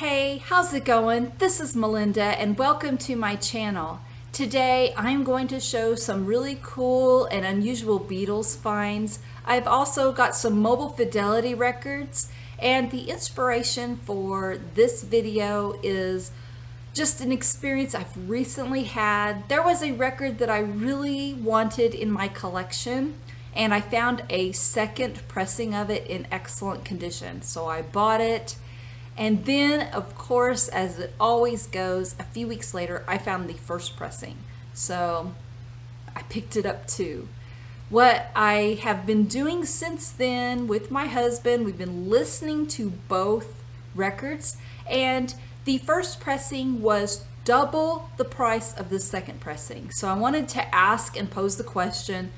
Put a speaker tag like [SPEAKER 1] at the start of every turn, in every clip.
[SPEAKER 1] Hey, how's it going? This is Melinda and welcome to my channel. Today I'm going to show some really cool and unusual Beatles finds. I've also got some mobile Fidelity records, and the inspiration for this video is just an experience I've recently had. There was a record that I really wanted in my collection, and I found a second pressing of it in excellent condition. So I bought it. And then, of course, as it always goes, a few weeks later, I found the first pressing. So I picked it up too. What I have been doing since then with my husband, we've been listening to both records, and the first pressing was double the price of the second pressing. So I wanted to ask and pose the question,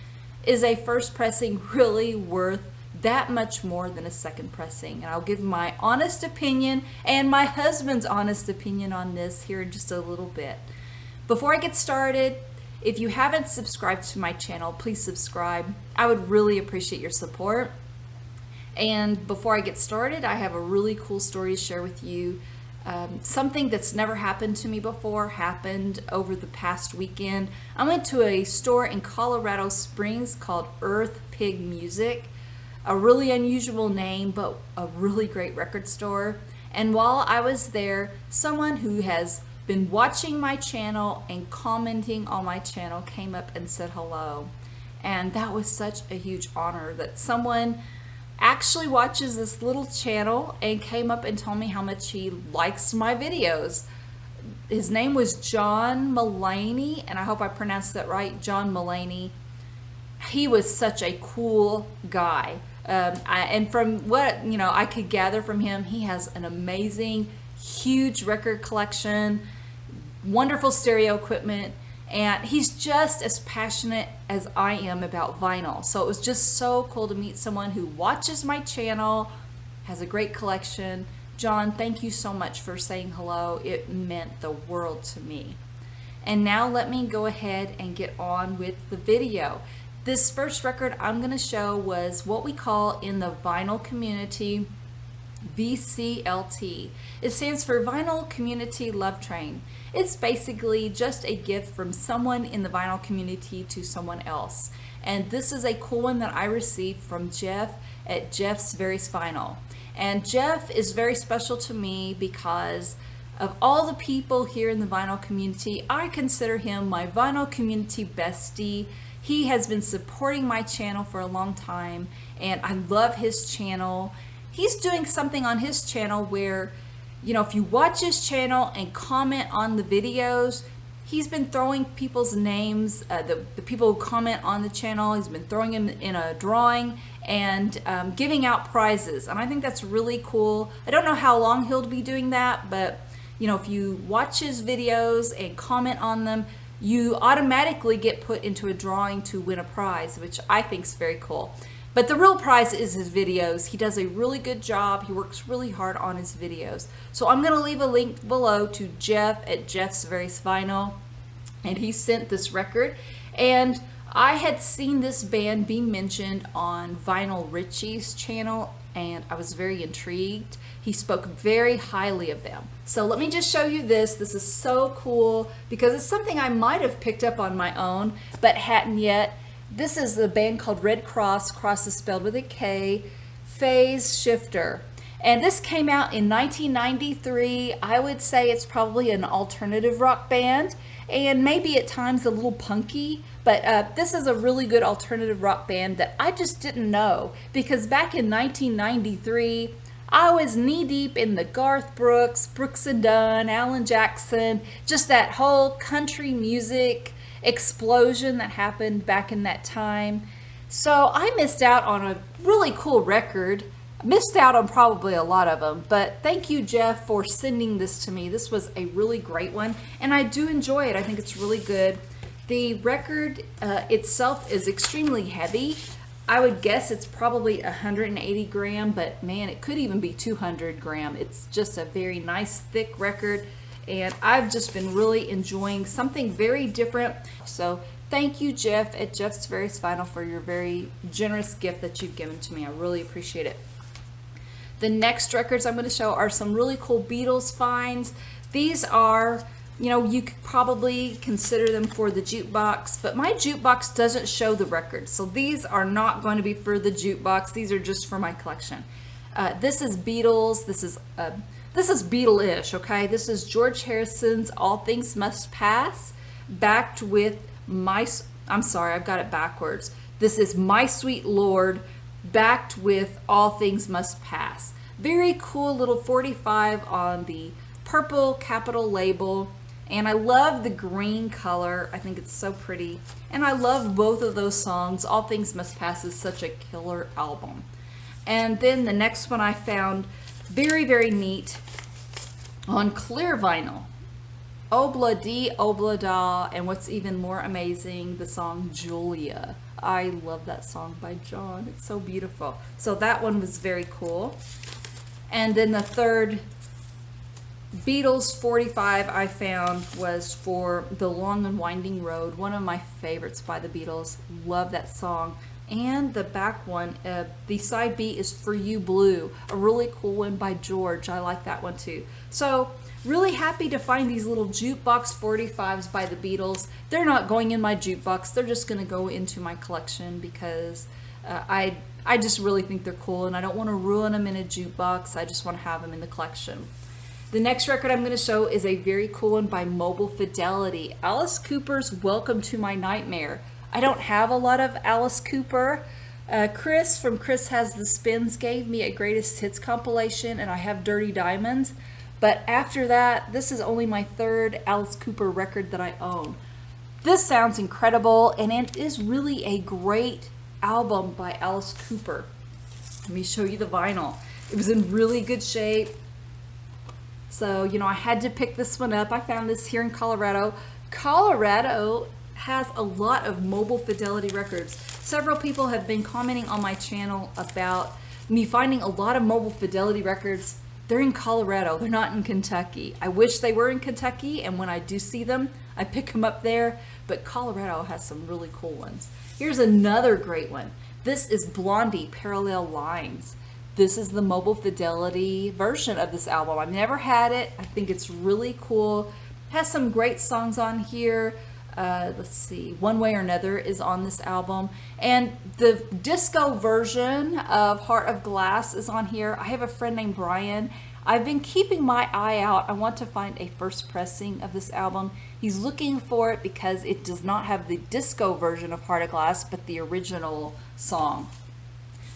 [SPEAKER 1] is a first pressing really worth that much more than a second pressing? And I'll give my honest opinion and my husband's honest opinion on this here in just a little bit. Before I get started, if you haven't subscribed to my channel, please subscribe. I would really appreciate your support. And before I get started, I have a really cool story to share with you. Something that's never happened to me before happened over the past weekend. I went to a store in Colorado Springs called Earth Pig Music. A really unusual name, but a really great record store. And while I was there, someone who has been watching my channel and commenting on my channel came up and said hello. And that was such a huge honor that someone actually watches this little channel and came up and told me how much he likes my videos. His name was John Mulaney, and I hope I pronounced that right, John Mulaney. He was such a cool guy. And from what I could gather from him, he has an amazing, huge record collection, wonderful stereo equipment, and he's just as passionate as I am about vinyl. So it was just so cool to meet someone who watches my channel, has a great collection. John, thank you so much for saying hello. It meant the world to me. And now let me go ahead and get on with the video. This first record I'm going to show was what we call in the vinyl community VCLT. It stands for Vinyl Community Love Train. It's basically just a gift from someone in the vinyl community to someone else. And this is a cool one that I received from Jeff at Jeff's Various Vinyl. And Jeff is very special to me because of all the people here in the vinyl community. I consider him my vinyl community bestie. He has been supporting my channel for a long time, and I love his channel. He's doing something on his channel where, if you watch his channel and comment on the videos, he's been throwing people's names, the people who comment on the channel, he's been throwing them in a drawing and giving out prizes. And I think that's really cool. I don't know how long he'll be doing that, but if you watch his videos and comment on them, you automatically get put into a drawing to win a prize, which I think is very cool. But the real prize is his videos. He does a really good job. He works really hard on his videos. So I'm going to leave a link below to Jeff at Jeff's Various Vinyl. And he sent this record. And I had seen this band be mentioned on Vinyl Richie's channel, and I was very intrigued. He spoke very highly of them. So let me just show you this. This is so cool because it's something I might have picked up on my own, but hadn't yet. This is the band called Red Kross. Kross is spelled with a K. Phase Shifter. And this came out in 1993. I would say it's probably an alternative rock band, and maybe at times a little punky, but this is a really good alternative rock band that I just didn't know, because back in 1993, I was knee-deep in the Garth Brooks, Brooks and Dunn, Alan Jackson, just that whole country music explosion that happened back in that time. So I missed out on a really cool record. Missed out on probably a lot of them, but thank you, Jeff, for sending this to me. This was a really great one, and I do enjoy it. I think it's really good. The record itself is extremely heavy. I would guess it's probably 180 gram, but man, it could even be 200 gram. It's just a very nice thick record, and I've just been really enjoying something very different. So thank you, Jeff at Jeff's Various Vinyl, for your very generous gift that you've given to me. I really appreciate it. The next records I'm going to show are some really cool Beatles finds. These are, you know, you could probably consider them for the jukebox, but my jukebox doesn't show the records. So these are not going to be for the jukebox. These are just for my collection. This is Beatles. This is Beatle-ish, okay? This is George Harrison's All Things Must Pass, backed with I'm sorry, I've got it backwards. This is My Sweet Lord, backed with All Things Must Pass. Very cool little 45 on the purple capital label. And I love the green color. I think it's so pretty. And I love both of those songs. All Things Must Pass is such a killer album. And then the next one I found very, very neat on clear vinyl. Obla Di Obla Da, and what's even more amazing, the song Julia. I love that song by John. It's so beautiful. So that one was very cool. And then the third Beatles 45 I found was for The Long and Winding Road, one of my favorites by the Beatles. Love that song. And the back one, the side B is For You Blue, a really cool one by George. I like that one too. So really happy to find these little jukebox 45s by the Beatles. They're not going in my jukebox. They're just going to go into my collection because I just really think they're cool, and I don't want to ruin them in a jukebox. I just want to have them in the collection. The next record I'm going to show is a very cool one by Mobile Fidelity. Alice Cooper's Welcome to My Nightmare. I don't have a lot of Alice Cooper. Chris from Chris Has the Spins gave me a greatest hits compilation, and I have Dirty Diamonds. But after that, this is only my third Alice Cooper record that I own. This sounds incredible, and it is really a great album by Alice Cooper. Let me show you the vinyl. It was in really good shape. So, you know, I had to pick this one up. I found this here in Colorado. Colorado has a lot of Mobile Fidelity records. Several people have been commenting on my channel about me finding a lot of Mobile Fidelity records. They're in Colorado. They're not in Kentucky. I wish they were in Kentucky, and when I do see them, I pick them up there. But Colorado has some really cool ones. Here's another great one. This is Blondie, Parallel Lines. This is the Mobile Fidelity version of this album. I've never had it. I think it's really cool. It has some great songs on here. Let's see, One Way or Another is on this album, and the disco version of Heart of Glass is on here. I have a friend named Brian. I've been keeping my eye out. I want to find a first pressing of this album. He's looking for it because it does not have the disco version of Heart of Glass, but the original song.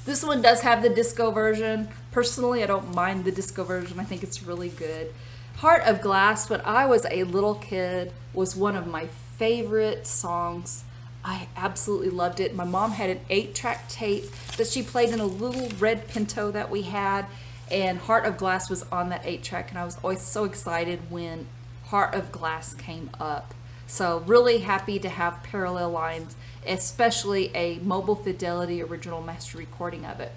[SPEAKER 1] This one does have the disco version. Personally, I don't mind the disco version. I think it's really good. Heart of Glass, when I was a little kid, was one of my favorite songs. I absolutely loved it. My mom had an 8-track tape that she played in a little red Pinto that we had, and Heart of Glass was on that 8-track, and I was always so excited when Heart of Glass came up. So really happy to have Parallel Lines, especially a Mobile Fidelity original master recording of it.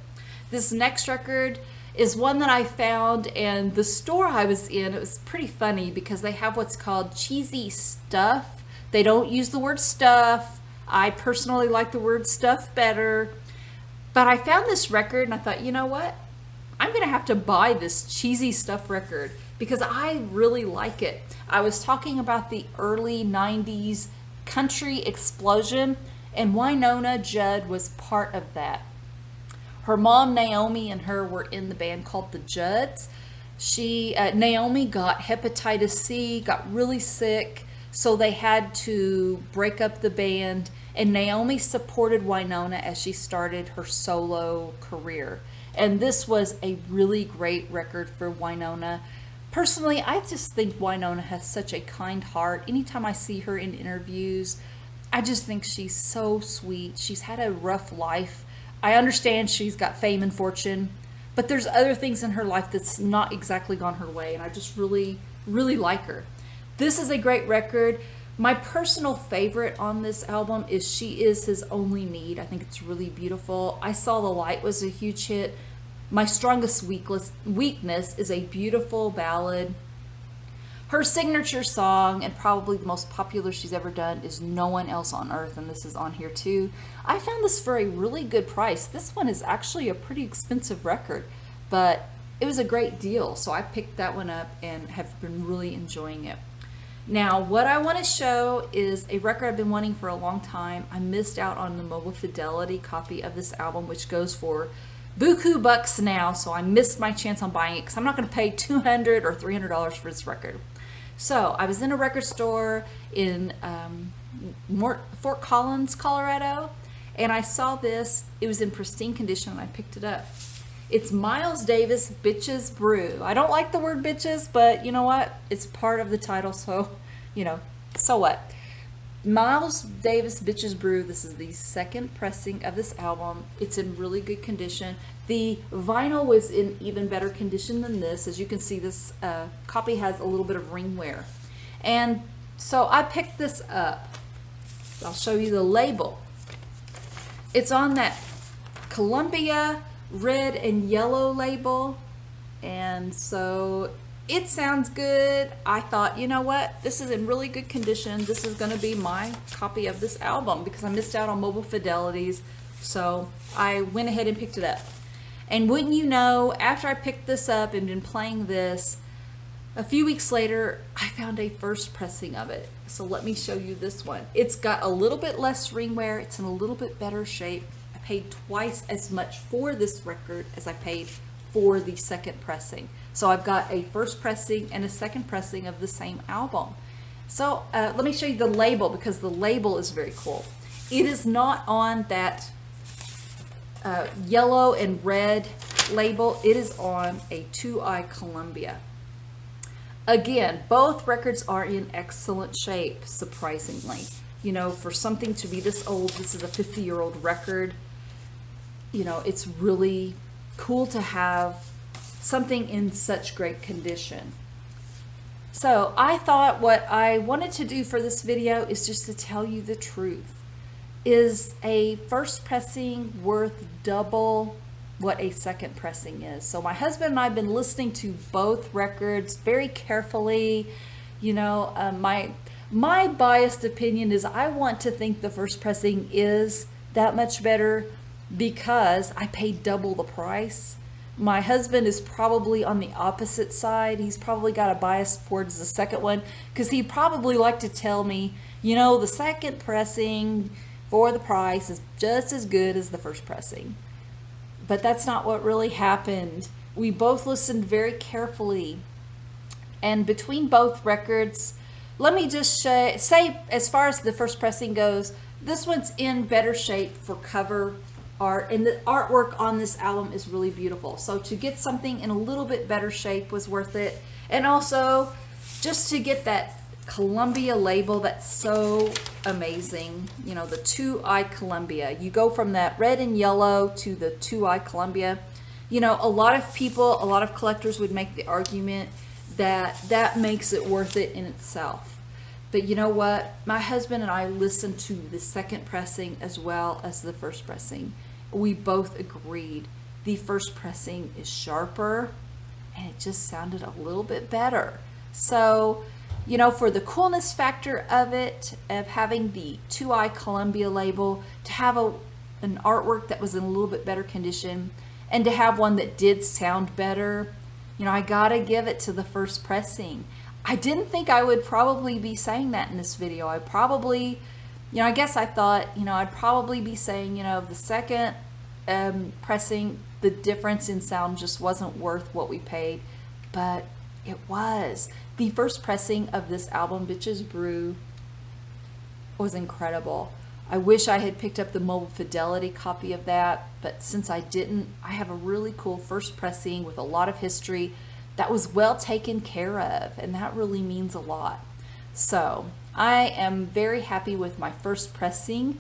[SPEAKER 1] This next record is one that I found in the store I was in. It was pretty funny because they have what's called cheesy stuff. They don't use the word stuff. I personally like the word stuff better. But I found this record and I thought, you know what? I'm going to have to buy this cheesy stuff record because I really like it. I was talking about the early 90s country explosion, and Wynonna Judd was part of that. Her mom, Naomi, and her were in the band called the Judds. Naomi got hepatitis C, got really sick, so they had to break up the band, and Naomi supported Wynonna as she started her solo career. And this was a really great record for Wynonna. Personally, I just think Wynonna has such a kind heart. Anytime I see her in interviews, I just think she's so sweet. She's had a rough life. I understand she's got fame and fortune, but there's other things in her life that's not exactly gone her way, and I just really, really like her. This is a great record. My personal favorite on this album is She Is His Only Need. I think it's really beautiful. I Saw the Light was a huge hit. My Strongest Weakness is a beautiful ballad. Her signature song, and probably the most popular she's ever done, is No One Else on Earth, and this is on here too. I found this for a really good price. This one is actually a pretty expensive record, but it was a great deal. So I picked that one up and have been really enjoying it. Now, what I want to show is a record I've been wanting for a long time. I missed out on the mobile Fidelity copy of this album, which goes for buku bucks now, so I missed my chance on buying it because I'm not going to pay $200 or $300 for this record. So I was in a record store in Fort Collins, Colorado, and I saw this. It was in pristine condition, and I picked it up. It's Miles Davis Bitches Brew. I don't like the word bitches, but you know what? It's part of the title, so, you know, so what? Miles Davis Bitches Brew. This is the second pressing of this album. It's in really good condition. The vinyl was in even better condition than this. As you can see, this copy has a little bit of ring wear. And so I picked this up. I'll show you the label. It's on that Columbia red and yellow label, and so it sounds good. I thought, you know what, this is in really good condition. This is going to be my copy of this album because I missed out on mobile Fidelities, so I went ahead and picked it up. And wouldn't you know, after I picked this up and been playing this, a few weeks later I found a first pressing of it. So let me show you this one. It's got a little bit less ring wear. It's in a little bit better shape. Paid twice as much for this record as I paid for the second pressing. So I've got a first pressing and a second pressing of the same album. So let me show you the label because the label is very cool. It is not on that yellow and red label. It is on a 2i Columbia. Again, both records are in excellent shape, surprisingly. You know, for something to be this old, this is a 50-year-old record. You know, it's really cool to have something in such great condition. So I thought what I wanted to do for this video is just to tell you the truth. Is a first pressing worth double what a second pressing is? So my husband and I have been listening to both records very carefully. You know, my biased opinion is I want to think the first pressing is that much better because I paid double the price. My husband is probably on the opposite side. He's probably got a bias towards the second one because he'd probably like to tell me, you know, the second pressing for the price is just as good as the first pressing. But that's not what really happened. We both listened very carefully, and between both records, let me just say, as far as the first pressing goes, this one's in better shape for cover art, and the artwork on this album is really beautiful. So to get something in a little bit better shape was worth it. And also, just to get that Columbia label that's so amazing, you know, the 2i Columbia. You go from that red and yellow to the 2i Columbia. You know, a lot of people, a lot of collectors would make the argument that that makes it worth it in itself. But you know what? My husband and I listened to the second pressing as well as the first pressing. We both agreed the first pressing is sharper and it just sounded a little bit better. So, you know, for the coolness factor of it, of having the 2i Columbia label, to have an artwork that was in a little bit better condition, and to have one that did sound better, you know, I gotta give it to the first pressing. I didn't think I would probably be saying that in this video. I probably, you know, I guess I thought, you know, I'd probably be saying, you know, the second pressing, the difference in sound just wasn't worth what we paid, but it was. The first pressing of this album, Bitches Brew, was incredible. I wish I had picked up the mobile Fidelity copy of that, but since I didn't, I have a really cool first pressing with a lot of history that was well taken care of, and that really means a lot. So I am very happy with my first pressing.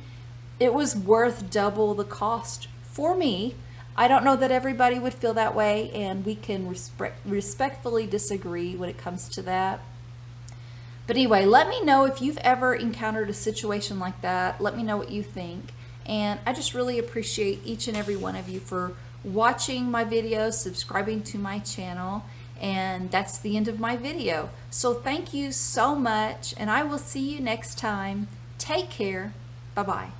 [SPEAKER 1] It was worth double the cost for me. I don't know that everybody would feel that way, and we can respectfully disagree when it comes to that. But anyway, let me know if you've ever encountered a situation like that. Let me know what you think. And I just really appreciate each and every one of you for watching my videos, subscribing to my channel, and that's the end of my video. So thank you so much, and I will see you next time. Take care. Bye-bye.